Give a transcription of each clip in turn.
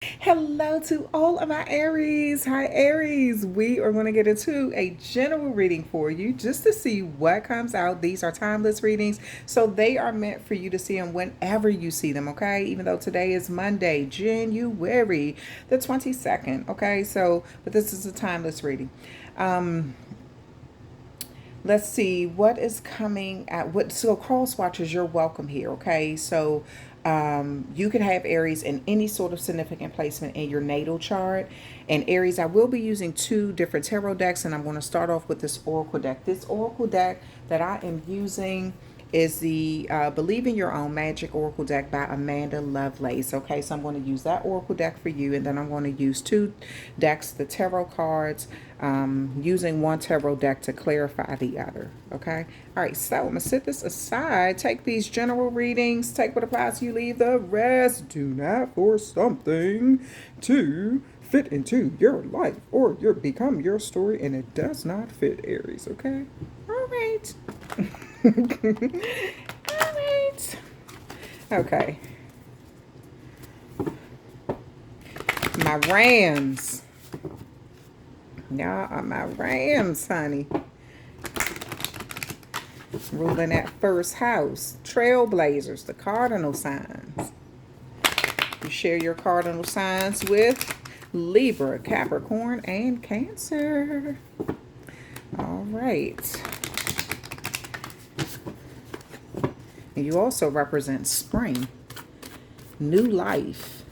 Hello to all of my Aries. Hi, Aries. We are going to get into a general reading for you just to see what comes out. These are timeless readings, so they are meant for you to see them whenever you see them, okay? Even though today is Monday, January the 22nd, okay? So, but this is a timeless reading. Um, let's see what is coming at what. So cross watchers, you're welcome here, okay? So you can have Aries in any sort of significant placement in your natal chart. And Aries, I will be using two different tarot decks, and I'm going to start off with this oracle deck. This oracle deck that I am using is the Believe in Your Own Magic Oracle deck by Amanda Lovelace. Okay, so I'm going to use that Oracle deck for you, and then I'm going to use two decks, the tarot cards, using one tarot deck to clarify the other. Okay, all right, so I'm going to set this aside, take these general readings, take what applies to you, leave the rest. Do not force something to fit into your life or become your story and it does not fit, Aries. Okay, all right. All right. Okay. My Rams. Y'all are my Rams, honey. Ruling that first house. Trailblazers, the cardinal signs. You share your cardinal signs with Libra, Capricorn, and Cancer. All right. And you also represent spring, new life,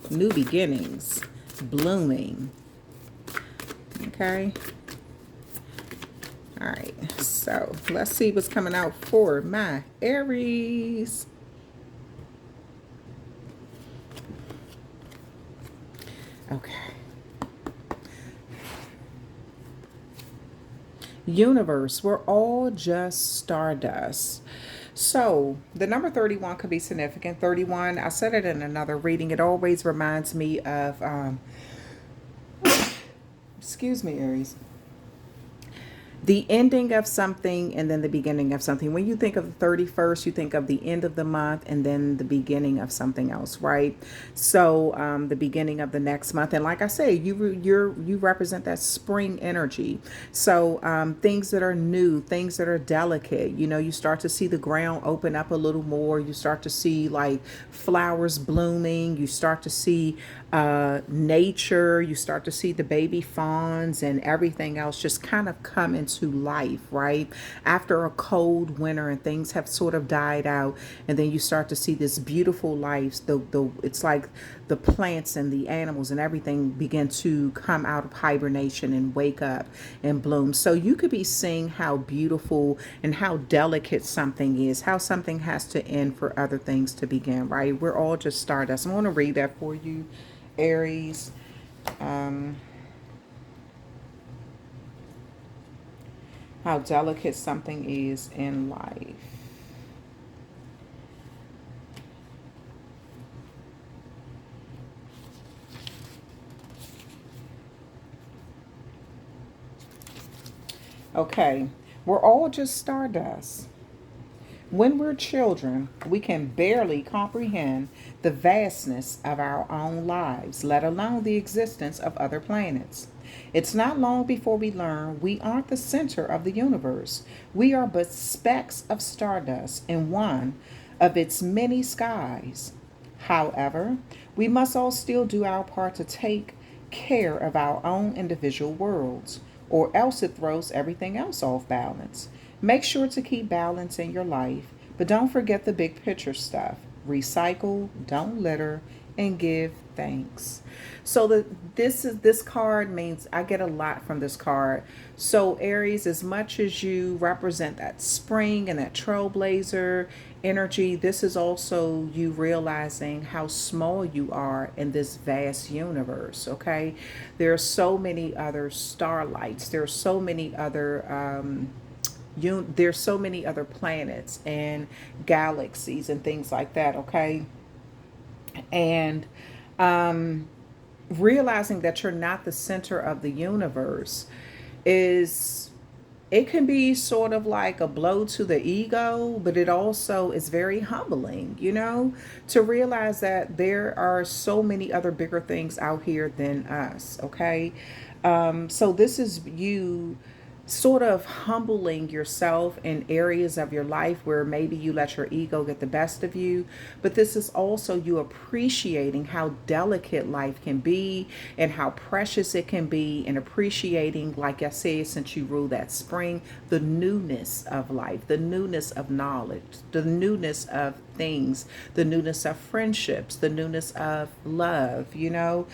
new beginnings, blooming. Okay. All right. So let's see what's coming out for my Aries. Okay. Universe, we're all just stardust. So the number 31 could be significant. 31, I said it in another reading. It always reminds me of, excuse me, Aries, the ending of something and then the beginning of something. When you think of the 31st, you think of the end of the month and then the beginning of something else, right? So the beginning of the next month. And like I say, you represent that spring energy. So things that are new, things that are delicate, you know, you start to see the ground open up a little more. You start to see like flowers blooming. You start to see nature. You start to see the baby fawns and everything else just kind of come into life, right? After a cold winter and things have sort of died out, and then you start to see this beautiful life. The it's like the plants and the animals and everything begin to come out of hibernation and wake up and bloom. So you could be seeing how beautiful and how delicate something is, how something has to end for other things to begin, right? We're all just stardust. I'm going to read that for you, Aries. Um, how delicate something is in life. Okay, we're all just stardust. When we're children, we can barely comprehend the vastness of our own lives, let alone the existence of other planets. It's not long before we learn we aren't the center of the universe. We are but specks of stardust in one of its many skies. However, we must all still do our part to take care of our own individual worlds, or else it throws everything else off balance. Make sure to keep balance in your life, but don't forget the big picture stuff. Recycle, don't litter, and give thanks. So this card means I get a lot from this card. So Aries, as much as you represent that spring and that trailblazer energy, this is also you realizing how small you are in this vast universe. Okay, there are so many other starlights. There are so many other there's so many other planets and galaxies and things like that. Okay, and realizing that you're not the center of the universe is it can be sort of like a blow to the ego, but it also is very humbling, to realize that there are so many other bigger things out here than us, okay? So this is you sort of humbling yourself in areas of your life where maybe you let your ego get the best of you. But this is also you appreciating how delicate life can be and how precious it can be, and appreciating, like I said, since you rule that spring, the newness of life, the newness of knowledge, the newness of things, the newness of friendships, the newness of love, and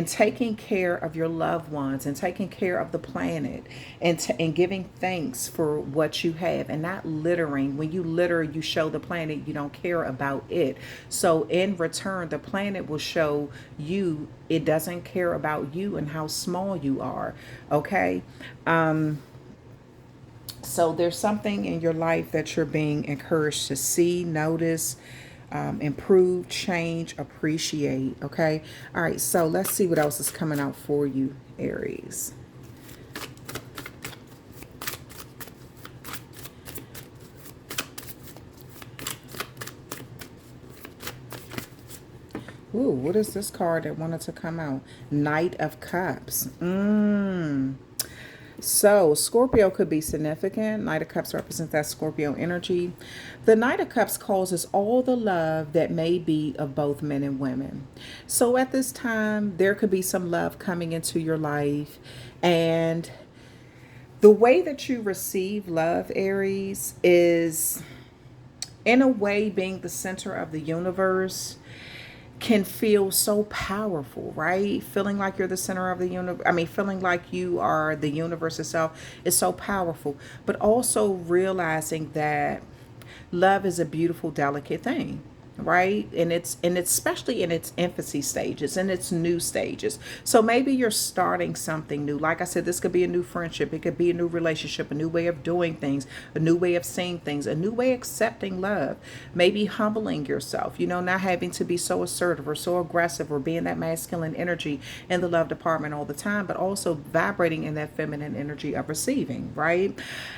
taking care of your loved ones and taking care of the planet, and giving thanks for what you have, and not littering. When you litter, you show the planet you don't care about it. So in return, the planet will show you it doesn't care about you and how small you are. Okay. So there's something in your life that you're being encouraged to see, notice, improve, change, appreciate. Okay. All right. So let's see what else is coming out for you, Aries. Ooh, what is this card that wanted to come out? Knight of Cups. So, Scorpio could be significant. Knight of Cups represents that Scorpio energy. The Knight of Cups causes all the love that may be of both men and women. So, at this time, there could be some love coming into your life. And the way that you receive love, Aries, is in a way being the center of the universe can feel so powerful, right? Feeling like you're the center of the universe. I mean, feeling like you are the universe itself is so powerful. But also realizing that love is a beautiful, delicate thing, right? And it's especially in its infancy stages and its new stages. So maybe you're starting something new. Like I said, this could be a new friendship, it could be a new relationship, a new way of doing things, a new way of seeing things, a new way of accepting love. Maybe humbling yourself, not having to be so assertive or so aggressive or being that masculine energy in the love department all the time, but also vibrating in that feminine energy of receiving, right?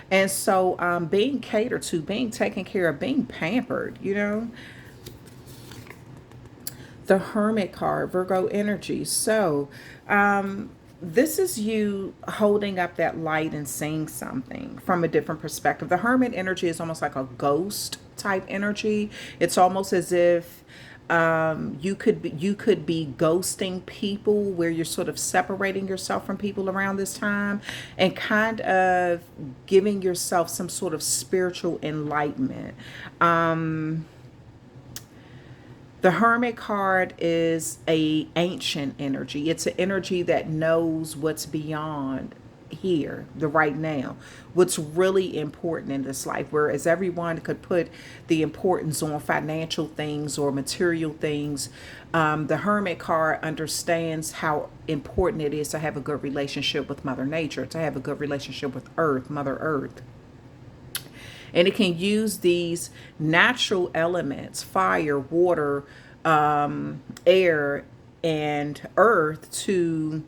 And so being catered to, being taken care of, being pampered. The Hermit card, Virgo energy. So, this is you holding up that light and seeing something from a different perspective. The Hermit energy is almost like a ghost type energy. It's almost as if you could be ghosting people, where you're sort of separating yourself from people around this time, and kind of giving yourself some sort of spiritual enlightenment. The Hermit card is a ancient energy. It's an energy that knows what's beyond here, the right now, what's really important in this life. Whereas everyone could put the importance on financial things or material things, the Hermit card understands how important it is to have a good relationship with Mother Nature, to have a good relationship with Earth, Mother Earth. And it can use these natural elements, fire, water, air, and earth, to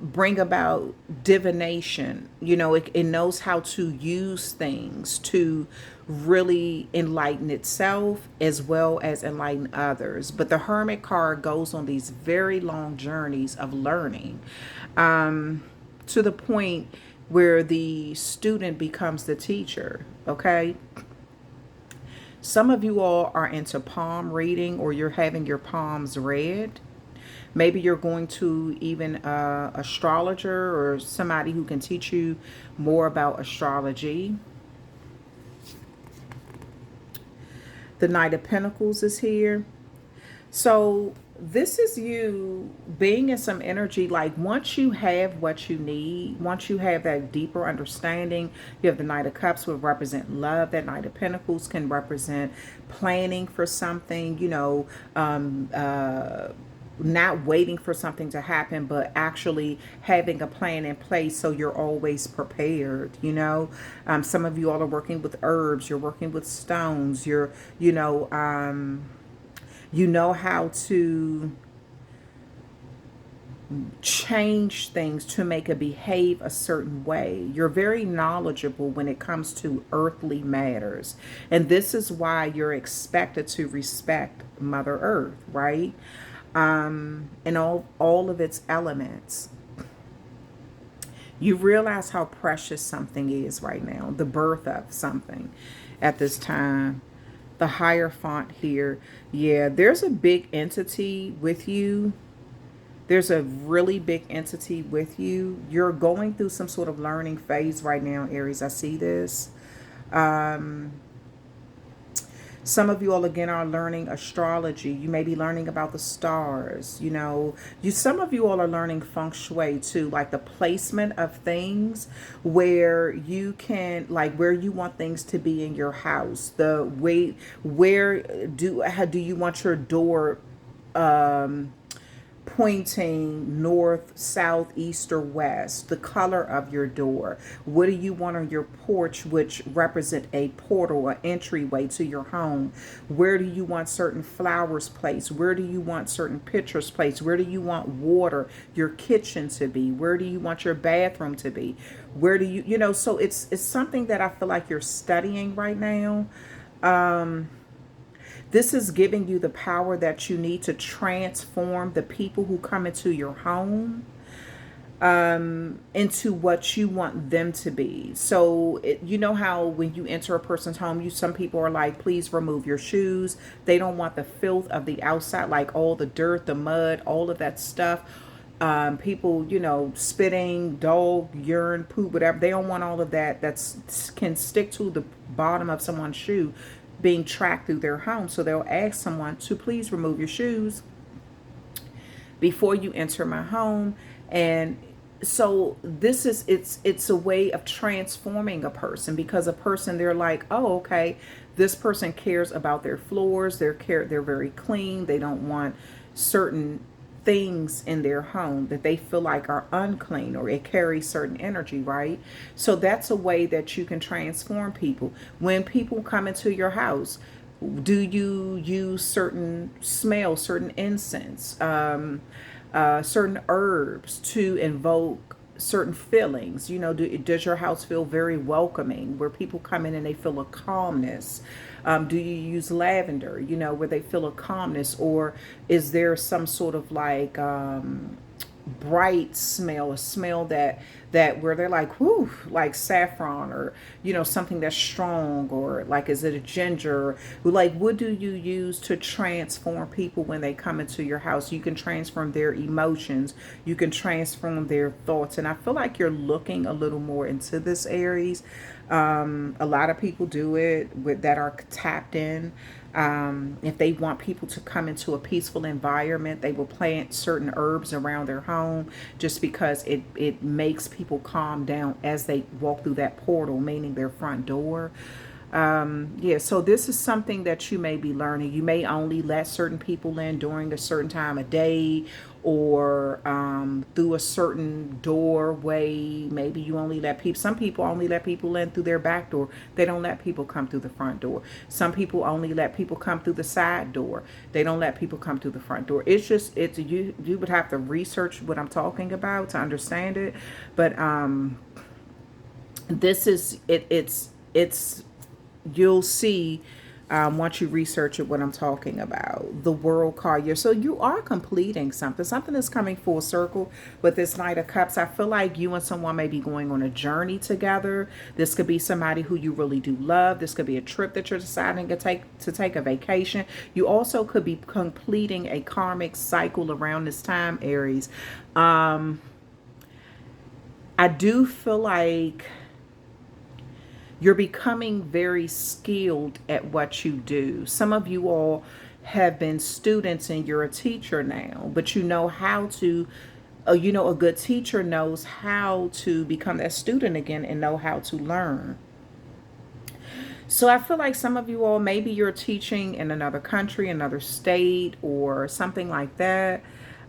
bring about divination. It knows how to use things to really enlighten itself as well as enlighten others. But the Hermit card goes on these very long journeys of learning, to the point where the student becomes the teacher. Okay. Some of you all are into palm reading, or you're having your palms read. Maybe you're going to even astrologer or somebody who can teach you more about astrology. The Knight of Pentacles is here. So this is you being in some energy, like once you have what you need, once you have that deeper understanding, you have the Knight of Cups, will represent love. That Knight of Pentacles can represent planning for something, not waiting for something to happen, but actually having a plan in place so you're always prepared. Some of you all are working with herbs, you're working with stones, you know how to change things to make it behave a certain way. You're very knowledgeable when it comes to earthly matters. And this is why you're expected to respect Mother Earth, right? And all of its elements. You realize how precious something is right now, the birth of something at this time. The higher font here, yeah, there's a big entity with you. There's a really big entity with you. You're going through some sort of learning phase right now, Aries. I see this. Some of you all again are learning astrology. You may be learning about the stars. Some of you all are learning feng shui too, like the placement of things where you can, like where you want things to be in your house. The way, how do you want your door pointing north, south, east, or west, the color of your door. What do you want on your porch, which represent a portal or entryway to your home? Where do you want certain flowers placed? Where do you want certain pictures placed? Where do you want water, your kitchen to be? Where do you want your bathroom to be? Where do so it's something that I feel like you're studying right now. This is giving you the power that you need to transform the people who come into your home into what you want them to be. So you know how when you enter a person's home, some people are like, please remove your shoes. They don't want the filth of the outside, like all the dirt, the mud, all of that stuff. People, spitting, dog, urine, poop, whatever. They don't want all of that can stick to the bottom of someone's shoe being tracked through their home. So they'll ask someone to please remove your shoes before you enter my home. And so it's a way of transforming a person, because a person, they're like, oh, okay, this person cares about their floors. They're very clean. They don't want certain things in their home that they feel like are unclean, or it carries certain energy, right? So that's a way that you can transform people. When people come into your house, do you use certain smells, certain incense, certain herbs to invoke certain feelings? Does your house feel very welcoming, where people come in and they feel a calmness? Do you use lavender, where they feel a calmness? Or is there some sort of like bright smell, a smell that where they're like, whoo, like saffron, or something that's strong? Or like, is it a ginger? Like, what do you use to transform people when they come into your house? You can transform their emotions, you can transform their thoughts. And I feel like you're looking a little more into this, Aries. A lot of people do it that are tapped in. If they want people to come into a peaceful environment, they will plant certain herbs around their home, just because it makes people calm down as they walk through that portal, meaning their front door. Yeah, so this is something that you may be learning. You may only let certain people in during a certain time of day, or through a certain doorway. Maybe you only let people, some people only let people in through their back door. They don't let people come through the front door. Some people only let people come through the side door. They don't let people come through the front door. You would have to research what I'm talking about to understand it. But this is it's you'll see once you research it what I'm talking about. The World card here. So you are completing something. Something is coming full circle with this Knight of Cups. I feel like you and someone may be going on a journey together. This could be somebody who you really do love. This could be a trip that you're deciding to take a vacation. You also could be completing a karmic cycle around this time, Aries. I do feel like you're becoming very skilled at what you do. Some of you all have been students and you're a teacher now, but you know how to, a good teacher knows how to become that student again and know how to learn. So I feel like some of you all, maybe you're teaching in another country, another state, or something like that.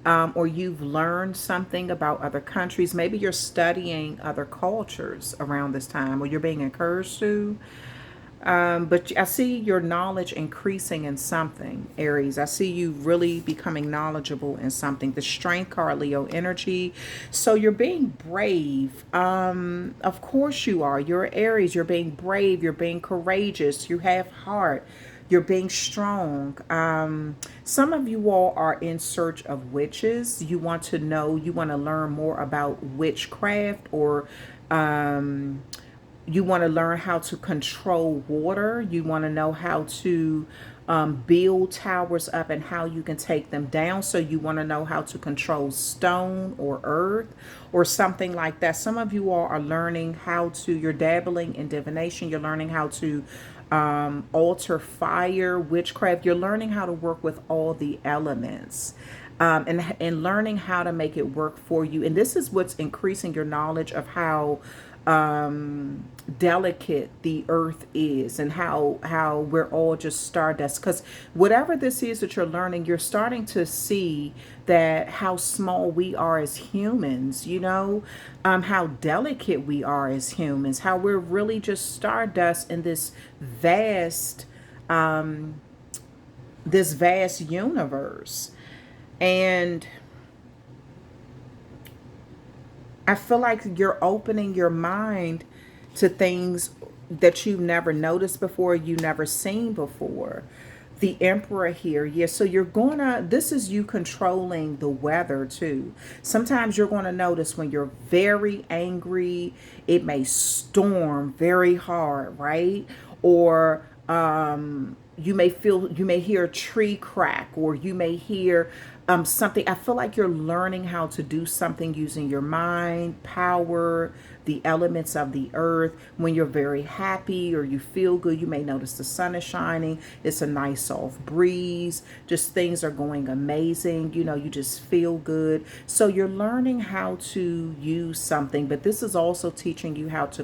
Or you've learned something about other countries. Maybe you're studying other cultures around this time, or you're being encouraged to. But I see your knowledge increasing in something, Aries. I see you really becoming knowledgeable in something. The strength card, Leo energy. So you're being brave. Of course you are. You're Aries. You're being brave. You're being courageous. You have heart. You're being strong. Some of you all are in search of witches. You want to know, you want to learn more about witchcraft, or you want to learn how to control water. You want to know how to build towers up and how you can take them down. So you want to know how to control stone or earth or something like that. Some of you all are learning how to, you're dabbling in divination. You're learning how to alter fire, witchcraft. You're learning how to work with all the elements. And learning how to make it work for you. And this is what's increasing your knowledge of how delicate the earth is, and how we're all just stardust. Because whatever this is that you're learning, you're starting to see that how small we are as humans, how delicate we are as humans, how we're really just stardust in this vast universe. And I feel like you're opening your mind to things that you've never noticed before, you never seen before. The Emperor here, yeah. So this is you controlling the weather too. Sometimes you're gonna notice when you're very angry, it may storm very hard, right? Or you may hear a tree crack, or you may hear something. I feel like you're learning how to do something using your mind, power, the elements of the earth. When you're very happy or you feel good, you may notice the sun is shining. It's a nice soft breeze. Just things are going amazing. You just feel good. So you're learning how to use something, but this is also teaching you how to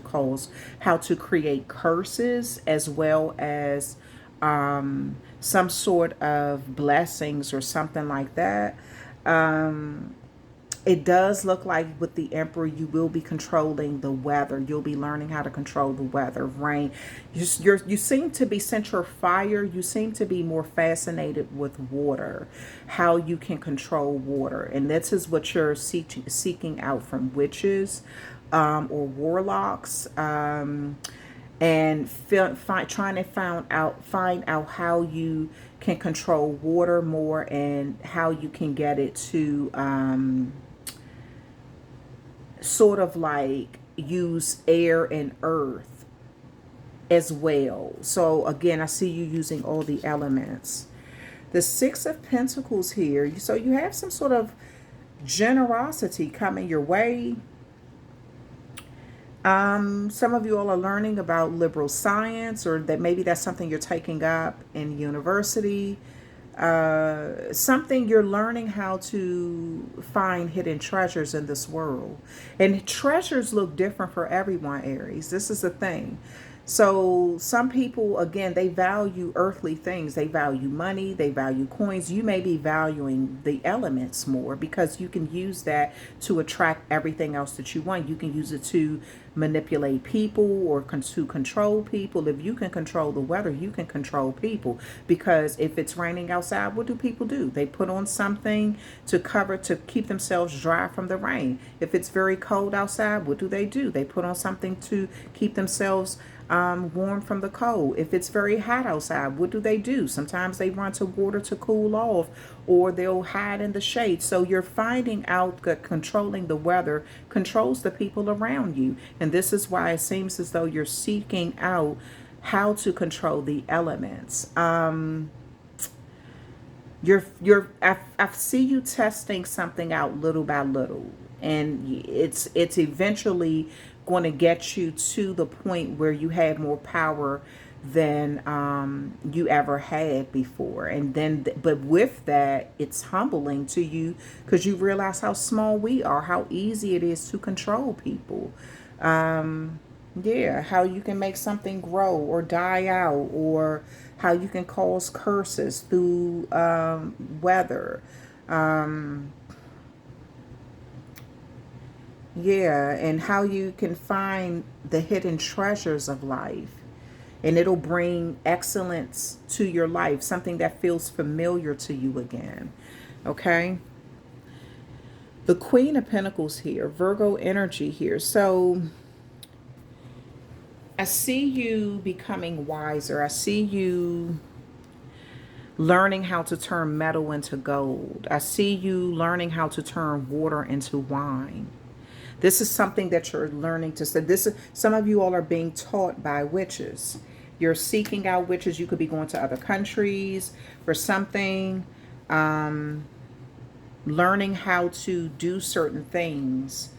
create curses, as well as some sort of blessings or something like that. It does look like with the Emperor, you will be controlling the weather. You'll be learning how to control the weather, rain. You seem to be, since you're fire, you seem to be more fascinated with water, how you can control water. And this is what you're seeking out from witches or warlocks. And trying to find out how you can control water more, and how you can get it to sort of like use air and earth as well. So again, I see you using all the elements. The Six of Pentacles here, so you have some sort of generosity coming your way. Some of you all are learning about liberal science, or that maybe that's something you're taking up in university. Something you're learning how to find hidden treasures in this world. And treasures look different for everyone, Aries. This is the thing. So some people, again, they value earthly things. They value money. They value coins. You may be valuing the elements more, because you can use that to attract everything else that you want. You can use it to manipulate people, or to control people. If you can control the weather, you can control people. Because if it's raining outside, what do people do? They put on something to keep themselves dry from the rain. If it's very cold outside, what do? They put on something to keep themselves warm from the cold. If it's very hot outside, what do? Sometimes they run to water to cool off, or they'll hide in the shade. So you're finding out that controlling the weather controls the people around you. And this is why it seems as though you're seeking out how to control the elements. I see you testing something out little by little, and it's eventually going to get you to the point where you have more power than you ever had before. And then, but with that, it's humbling to you, because you realize how small we are, how easy it is to control people. Yeah, how you can make something grow or die out, or how you can cause curses through weather. Yeah, and how you can find the hidden treasures of life. And it'll bring excellence to your life, something that feels familiar to you again. Okay. The Queen of Pentacles here, Virgo energy here. So I see you becoming wiser. I see you learning how to turn metal into gold. I see you learning how to turn water into wine. This is something that you're learning to say. This is, some of you all are being taught by witches. You're seeking out witches. You could be going to other countries for something, learning how to do certain things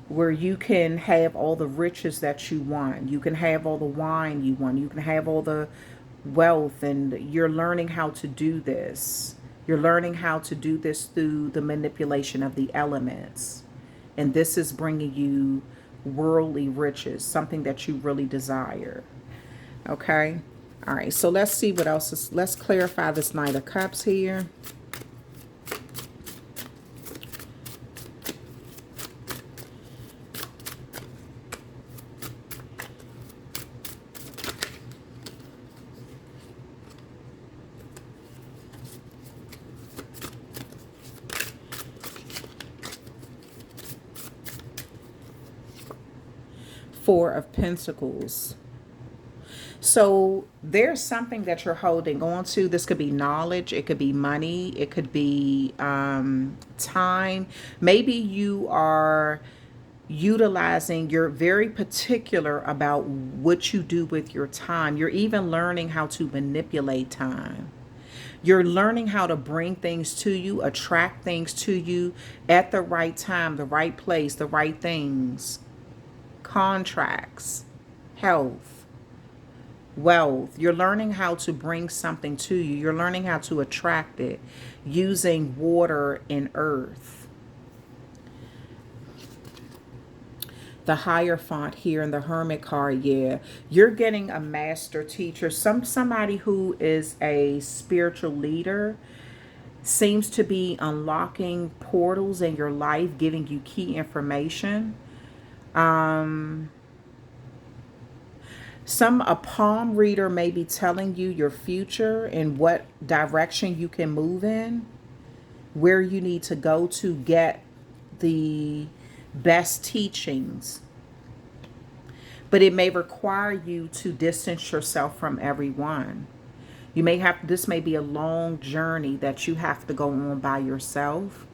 where you can have all the riches that you want. You can have all the wine you want. You can have all the wealth, and you're learning how to do this. You're learning how to do this through the manipulation of the elements. And this is bringing you worldly riches, something that you really desire. Okay? All right, so let's see what else is. Let's clarify this Knight of Cups here. Four of Pentacles. So there's something that you're holding on to. This could be knowledge. It could be money. It could be time. Maybe you are utilizing, you're very particular about what you do with your time. You're even learning how to manipulate time. You're learning how to bring things to you, attract things to you at the right time, the right place, the right things. Contracts, health, wealth. You're learning how to bring something to you. You're learning how to attract it using water and earth. The Hierophant here in the Hermit card, yeah. You're getting a master teacher, somebody who is a spiritual leader, seems to be unlocking portals in your life, giving you key information. A palm reader may be telling you your future and what direction you can move in, where you need to go to get the best teachings. But it may require you to distance yourself from everyone. You may have, this may be a long journey that you have to go on by yourself.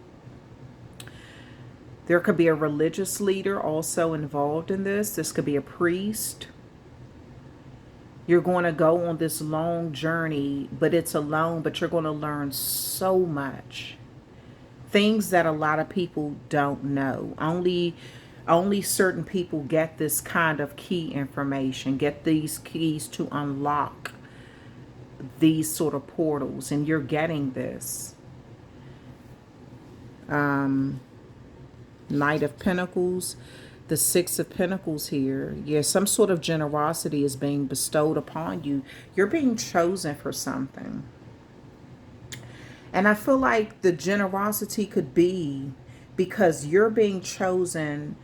There could be a religious leader also involved in this. This could be a priest. You're going to go on this long journey, but it's alone, but you're going to learn so much. Things that a lot of people don't know. Only certain people get this kind of key information, get these keys to unlock these sort of portals, and you're getting this. Knight of Pentacles, the Six of Pentacles here. Yeah, some sort of generosity is being bestowed upon you. You're being chosen for something. And I feel like the generosity could be because you're being chosen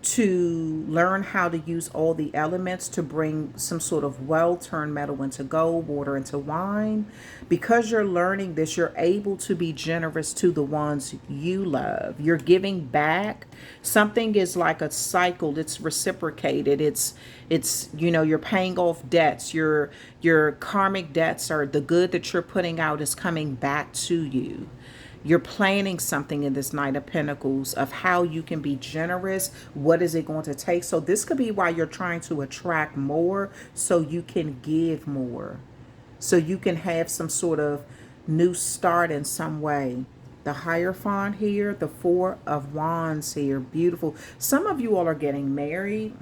to learn how to use all the elements to bring some sort of wealth, turn metal into gold, water into wine. Because you're learning this, you're able to be generous to the ones you love. You're giving back. Something is like a cycle. It's reciprocated. It's you know, you're paying off debts. Your karmic debts, or the good that you're putting out, is coming back to you. You're planning something in this Knight of Pentacles of how you can be generous. What is it going to take? So this could be why you're trying to attract more, so you can give more. So you can have some sort of new start in some way. The Hierophant here, the Four of Wands here, beautiful. Some of you all are getting married.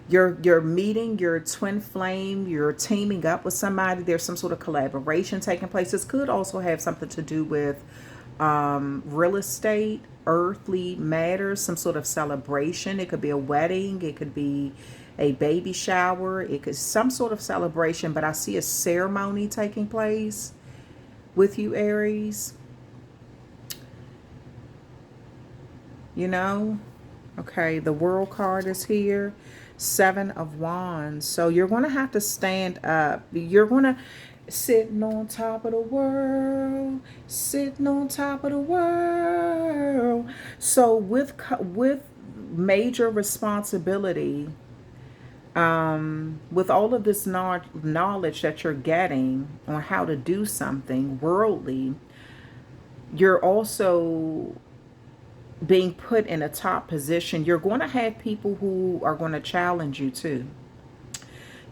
You're meeting your twin flame, you're teaming up with somebody, there's some sort of collaboration taking place. This could also have something to do with real estate, earthly matters, some sort of celebration. It could be a wedding, it could be a baby shower, it could some sort of celebration, but I see a ceremony taking place with you, Aries. You know? Okay, the World card is here. Seven of Wands. So you're going to have to stand up. You're going to sitting on top of the world, sitting on top of the world. So with major responsibility, with all of this knowledge that you're getting on how to do something worldly, you're also being put in a top position. You're going to have people who are going to challenge you too.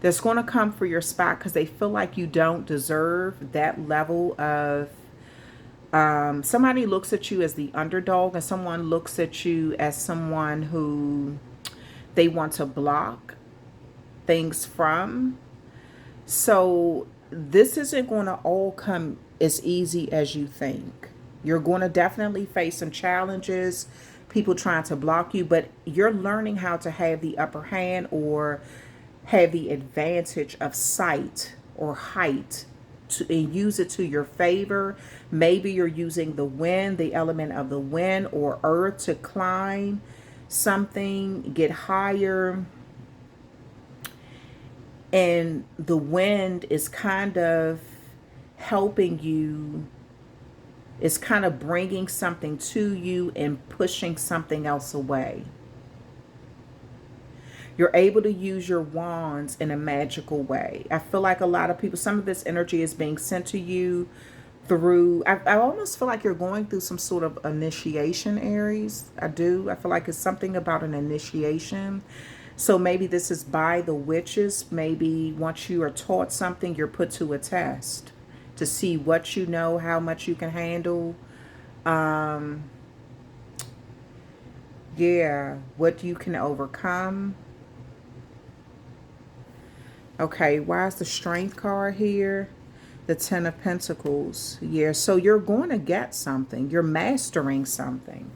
That's going to come for your spot because they feel like you don't deserve that level of somebody looks at you as the underdog, and someone looks at you as someone who they want to block things from. So this isn't going to all come as easy as you think. You're going to definitely face some challenges, people trying to block you, but you're learning how to have the upper hand or have the advantage of sight or height and use it to your favor. Maybe you're using the wind, the element of the wind or earth to climb something, get higher. And the wind is kind of helping you, it's kind of bringing something to you and pushing something else away. You're able to use your wands in a magical way. I feel like a lot of people, some of this energy is being sent to you through, I almost feel like you're going through some sort of initiation, Aries. I do. I feel like it's something about an initiation. So maybe this is by the witches. Maybe once you are taught something, you're put to a test to see what you know, how much you can handle. Yeah, what you can overcome. Okay, why is the Strength card here? The Ten of Pentacles. Yeah, so you're going to get something. You're mastering something.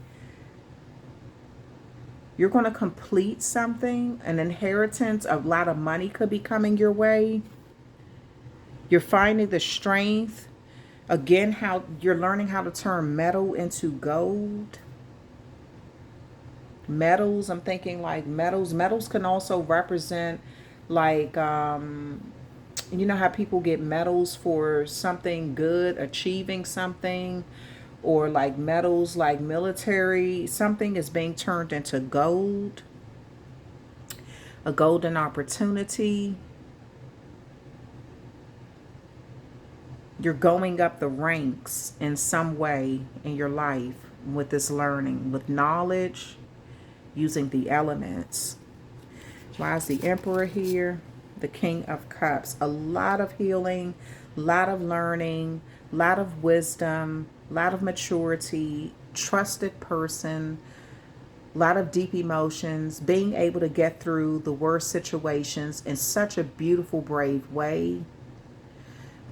You're going to complete something. An inheritance, a lot of money could be coming your way. You're finding the strength. Again, how you're learning how to turn metal into gold. Metals, I'm thinking like metals. Metals can also represent like, you know how people get medals for something good, achieving something, or like medals like military. Something is being turned into gold, a golden opportunity. You're going up the ranks in some way in your life with this learning, with knowledge, using the elements. Why is the Emperor here? The King of Cups. A lot of healing, a lot of learning, a lot of wisdom, a lot of maturity, trusted person, a lot of deep emotions, being able to get through the worst situations in such a beautiful, brave way.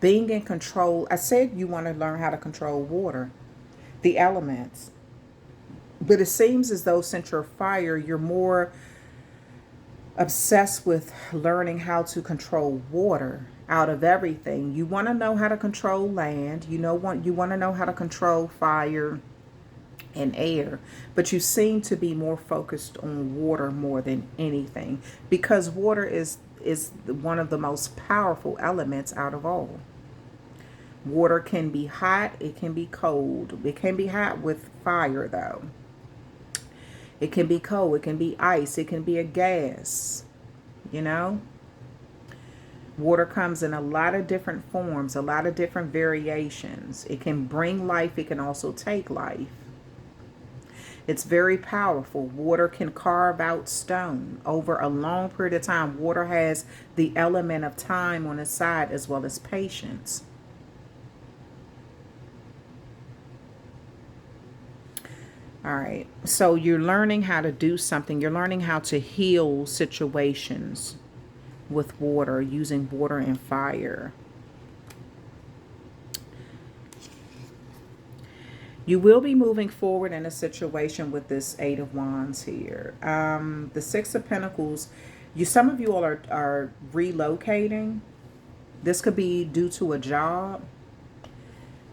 Being in control. I said you want to learn how to control water, the elements. But it seems as though since you're fire, you're more obsessed with learning how to control water out of everything. You want to know how to control land. You want to know how to control fire and air, but you seem to be more focused on water more than anything because water is one of the most powerful elements out of all. Water can be hot, it can be cold. It can be hot with fire though. It can be cold, it can be ice, it can be a gas, you know? Water comes in a lot of different forms, a lot of different variations. It can bring life, it can also take life. It's very powerful. Water can carve out stone. Over a long period of time, water has the element of time on its side as well as patience. All right, so you're learning how to do something. You're learning how to heal situations with water, using water and fire. You will be moving forward in a situation with this Eight of Wands here. The Six of Pentacles, some of you all are relocating. This could be due to a job.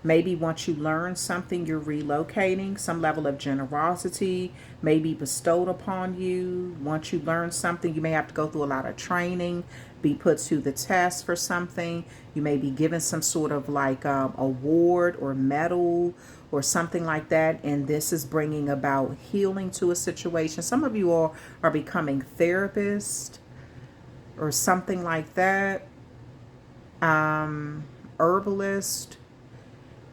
Maybe once you learn something, you're relocating. Some level of generosity may be bestowed upon you. Once you learn something, you may have to go through a lot of training, be put to the test for something. You may be given some sort of like award or medal or something like that. And this is bringing about healing to a situation. Some of you all are becoming therapists or something like that. Herbalist.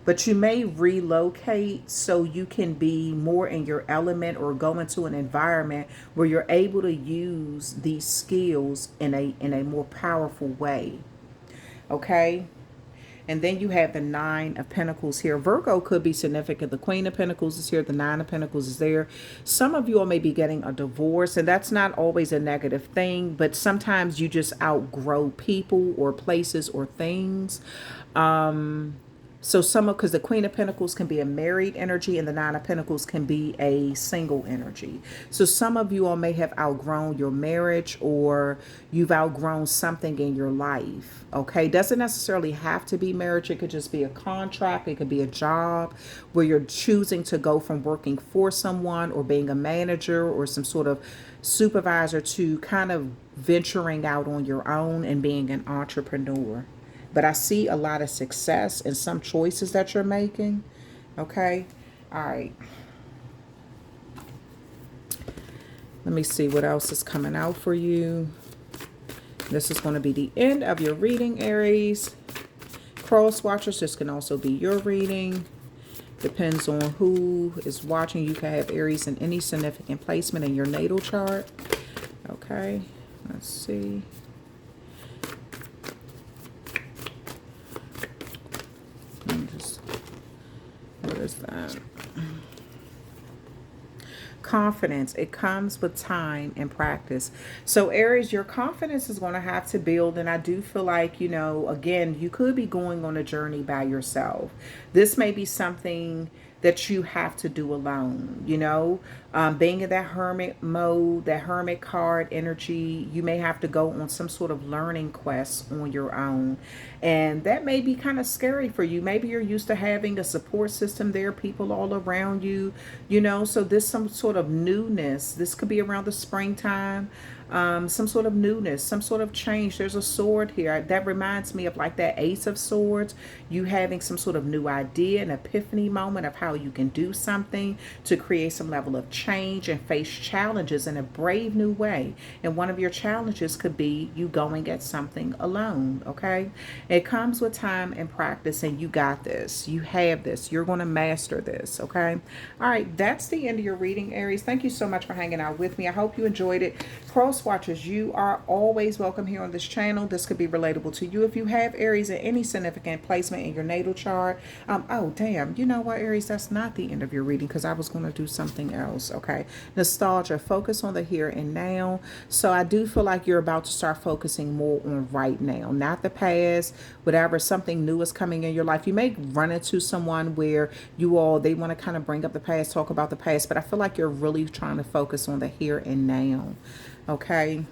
But you may relocate so you can be more in your element or go into an environment where you're able to use these skills in a more powerful way. Okay? And then you have the Nine of Pentacles here. Virgo could be significant. The Queen of Pentacles is here. The Nine of Pentacles is there. Some of you all may be getting a divorce, and that's not always a negative thing, but sometimes you just outgrow people or places or things. So because the Queen of Pentacles can be a married energy and the Nine of Pentacles can be a single energy. So some of you all may have outgrown your marriage or you've outgrown something in your life. Okay. Doesn't necessarily have to be marriage. It could just be a contract. It could be a job where you're choosing to go from working for someone or being a manager or some sort of supervisor to kind of venturing out on your own and being an entrepreneur. But I see a lot of success in some choices that you're making. Okay. All right. Let me see what else is coming out for you. This is going to be the end of your reading, Aries. Cross watchers, this can also be your reading. Depends on who is watching. You can have Aries in any significant placement in your natal chart. Okay. Let's see. What is that? Confidence. It comes with time and practice. So Aries, your confidence is going to have to build. And I do feel like, again, you could be going on a journey by yourself. This may be something that you have to do alone, being in that hermit mode, that hermit card energy. You may have to go on some sort of learning quest on your own. And that may be kind of scary for you. Maybe you're used to having a support system there, people all around you, so this some sort of newness. This could be around the springtime. Some sort of newness, some sort of change. There's a sword here. That reminds me of like that Ace of Swords. You having some sort of new idea, an epiphany moment of how you can do something to create some level of change and face challenges in a brave new way. And one of your challenges could be you going at something alone, okay? It comes with time and practice, and you got this. You have this. You're going to master this, okay? All right, that's the end of your reading, Aries. Thank you so much for hanging out with me. I hope you enjoyed it. Cross watchers, you are always welcome here on this channel. This could be relatable to you if you have Aries in any significant placement in your natal chart. Oh damn, you know what, Aries, that's not the end of your reading because I was going to do something else. Okay, nostalgia, focus on the here and now. So I do feel like you're about to start focusing more on right now, not the past. Whatever, something new is coming in your life. You may run into someone where they want to kind of bring up the past, talk about the past, but I feel like you're really trying to focus on the here and now. Okay.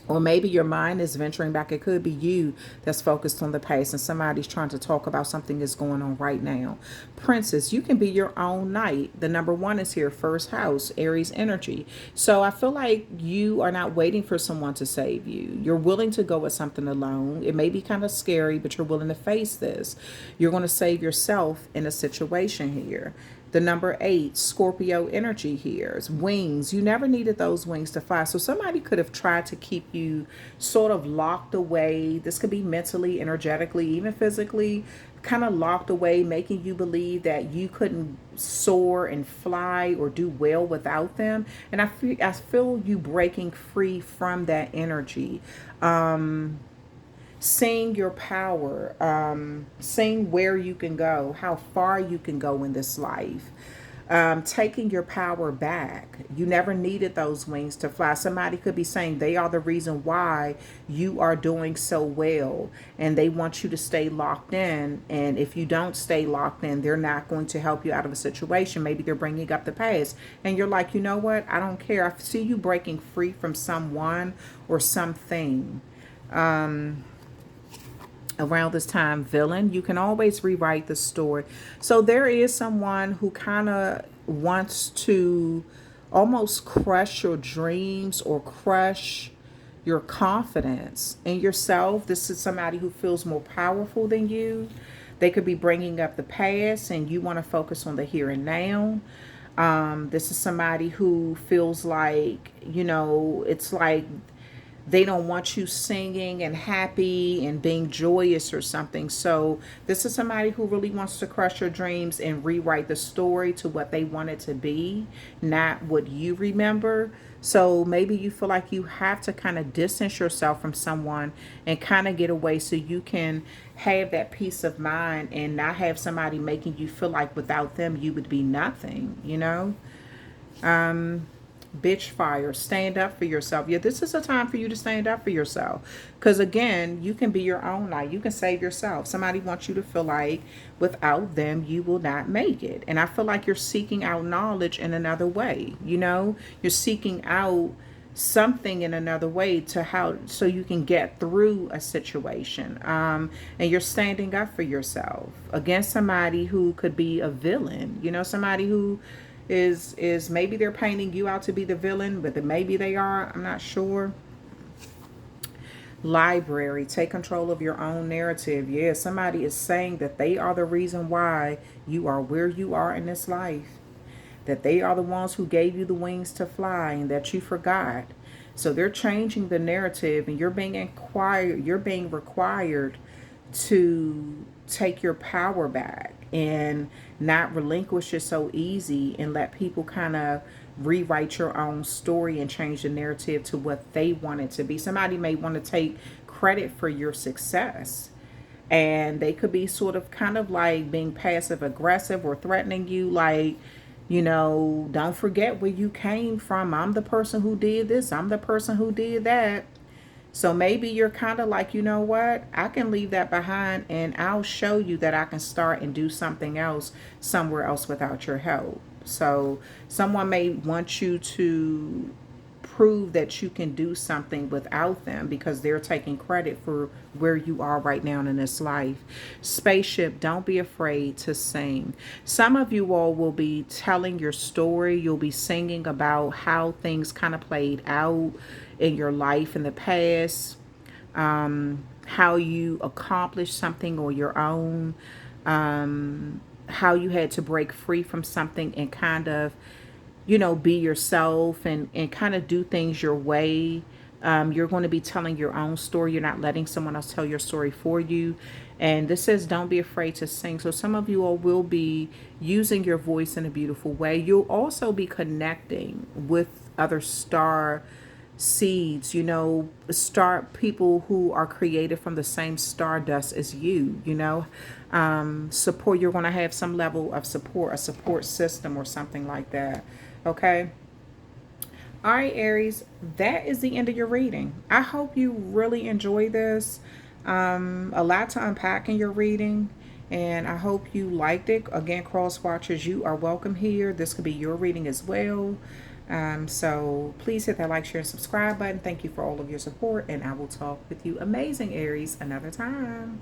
Or maybe your mind is venturing back. It could be you that's focused on the past and somebody's trying to talk about something that's going on right now. Princess, you can be your own knight. The number 1 is here, first house, Aries energy. So I feel like you are not waiting for someone to save you. You're willing to go with something alone. It may be kind of scary, but you're willing to face this. You're going to save yourself in a situation here. The number 8, Scorpio energy here. It's wings. You never needed those wings to fly. So somebody could have tried to keep you sort of locked away. This could be mentally, energetically, even physically, kind of locked away, making you believe that you couldn't soar and fly or do well without them. And I feel you breaking free from that energy. Seeing your power, seeing where you can go, how far you can go in this life, taking your power back. You never needed those wings to fly. Somebody could be saying they are the reason why you are doing so well, and they want you to stay locked in. And if you don't stay locked in, they're not going to help you out of a situation. Maybe they're bringing up the past, and you're like, you know what? I don't care. I see you breaking free from someone or something. around this time, villain. You can always rewrite the story. So there is someone who kind of wants to almost crush your dreams or crush your confidence in yourself. This is somebody who feels more powerful than you. They could be bringing up the past and you want to focus on the here and now. This is somebody who feels like, it's like they don't want you singing and happy and being joyous or something. So this is somebody who really wants to crush your dreams and rewrite the story to what they want it to be, not what you remember. So maybe you feel like you have to kind of distance yourself from someone and kind of get away so you can have that peace of mind and not have somebody making you feel like without them you would be nothing. Bitch fire, stand up for yourself. Yeah, this is a time for you to stand up for yourself, because again, you can be your own light. You can save yourself. Somebody wants you to feel like without them you will not make it, and I feel like you're seeking out knowledge in another way. You're seeking out something in another way to how so you can get through a situation, and you're standing up for yourself against somebody who could be a villain. Somebody who is maybe they're painting you out to be the villain, but then maybe they are, I'm not sure. Library, take control of your own narrative. Yeah, somebody is saying that they are the reason why you are where you are in this life, that they are the ones who gave you the wings to fly and that you forgot. So they're changing the narrative, and you're being required to take your power back and not relinquish it so easy and let people kind of rewrite your own story and change the narrative to what they want it to be. Somebody may want to take credit for your success, and they could be sort of kind of like being passive aggressive or threatening you, like, don't forget where you came from. I'm the person who did this, I'm the person who did that. So maybe you're kind of like, what? I can leave that behind and I'll show you that I can start and do something else somewhere else without your help. So someone may want you to prove that you can do something without them because they're taking credit for where you are right now in this life. Spaceship, don't be afraid to sing. Some of you all will be telling your story. You'll be singing about how things kind of played out in your life in the past, how you accomplished something on your own, how you had to break free from something and kind of be yourself and kind of do things your way. You're going to be telling your own story. You're not letting someone else tell your story for you. And this says, don't be afraid to sing. So some of you all will be using your voice in a beautiful way. You'll also be connecting with other star seeds, star people who are created from the same stardust as support. You're going to have some level of support, a support system or something like that. Okay. All right, Aries, that is the end of your reading. I hope you really enjoy this. A lot to unpack in your reading, and I hope you liked it. Again, cross watchers, you are welcome here. This could be your reading as well. So please hit that like, share, and subscribe button. Thank you for all of your support, and I will talk with you, amazing Aries, another time.